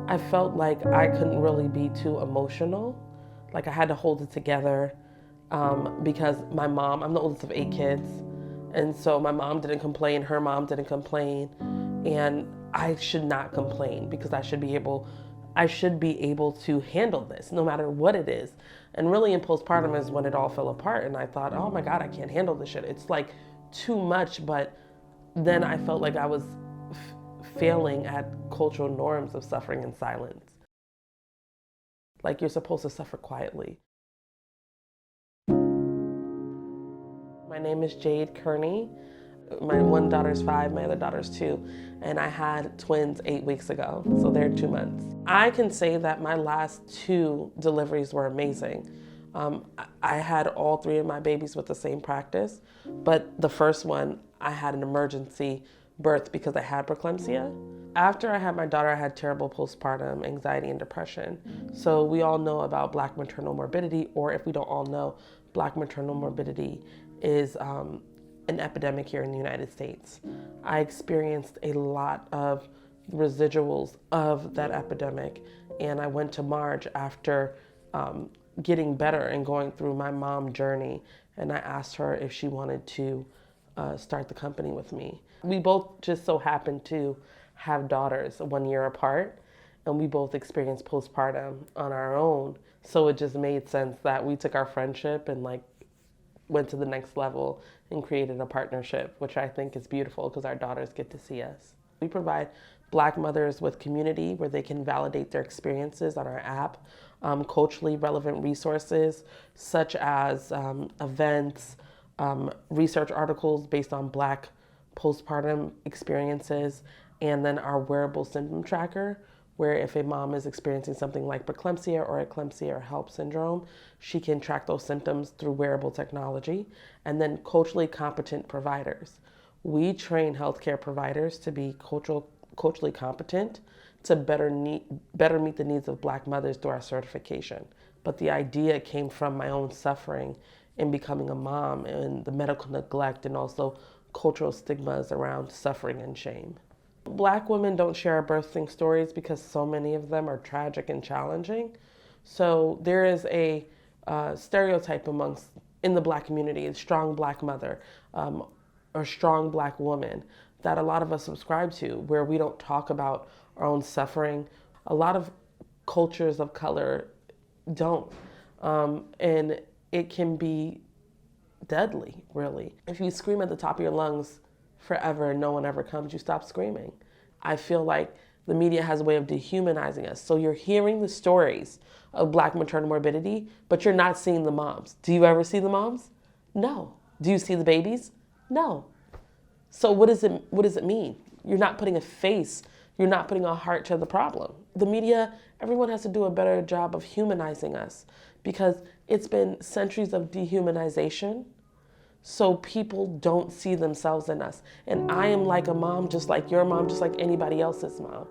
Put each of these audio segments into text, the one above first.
I felt like I couldn't really be too emotional. Like I had to hold it together because my mom, I'm the oldest of 8 kids. And so my mom didn't complain, her mom didn't complain. And I should not complain because I should be able to handle this no matter what it is. And really in postpartum is when it all fell apart. And I thought, oh my God, I can't handle this shit. It's like too much. But then I felt like I was failing at cultural norms of suffering in silence. Like you're supposed to suffer quietly. My name is Jade Kearney. My one daughter's 5, my other daughter's 2, and I had twins 8 weeks ago, so they're 2 months. I can say that my last 2 deliveries were amazing. I had all 3 of my babies with the same practice, but the first one, I had an emergency birth because I had preeclampsia. After I had my daughter, I had terrible postpartum anxiety and depression. So we all know about Black maternal morbidity, or if we don't all know, Black maternal morbidity is an epidemic here in the United States. I experienced a lot of residuals of that epidemic, and I went to Marge after getting better and going through my mom journey, and I asked her if she wanted to start the company with me. We both just so happened to have daughters 1 year apart, and we both experienced postpartum on our own, so it just made sense that we took our friendship and went to the next level and created a partnership, which I think is beautiful because our daughters get to see us. We provide Black mothers with community where they can validate their experiences on our app, culturally relevant resources such as events, research articles based on Black postpartum experiences, and then our wearable symptom tracker, where if a mom is experiencing something like preeclampsia or eclampsia or HELLP syndrome, she can track those symptoms through wearable technology. And then culturally competent providers. We train healthcare providers to be culturally competent to better meet the needs of Black mothers through our certification. But the idea came from my own suffering in becoming a mom and the medical neglect and also cultural stigmas around suffering and shame. Black women don't share our birthing stories because so many of them are tragic and challenging. So there is a stereotype in the Black community, a strong Black mother or strong Black woman that a lot of us subscribe to, where we don't talk about our own suffering. A lot of cultures of color don't. And it can be deadly, really. If you scream at the top of your lungs forever and no one ever comes, you stop screaming. I feel like the media has a way of dehumanizing us. So you're hearing the stories of Black maternal morbidity, but you're not seeing the moms. Do you ever see the moms? No. Do you see the babies? No. So what does it mean? You're not putting a face, you're not putting a heart to the problem. The media, everyone has to do a better job of humanizing us because it's been centuries of dehumanization. So people don't see themselves in us. And I am like a mom, just like your mom, just like anybody else's mom.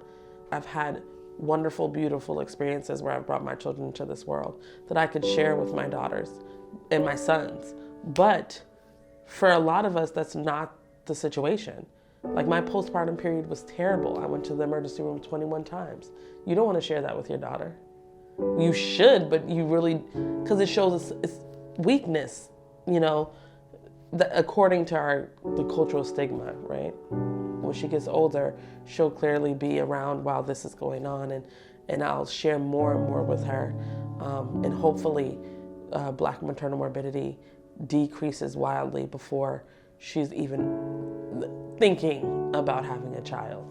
I've had wonderful, beautiful experiences where I've brought my children into this world that I could share with my daughters and my sons. But for a lot of us, that's not the situation. Like my postpartum period was terrible. I went to the emergency room 21 times. You don't want to share that with your daughter. You should, but you really, because it shows it's weakness, according to the cultural stigma, right? When she gets older, she'll clearly be around while this is going on, and I'll share more and more with her, and hopefully Black maternal morbidity decreases wildly before she's even thinking about having a child.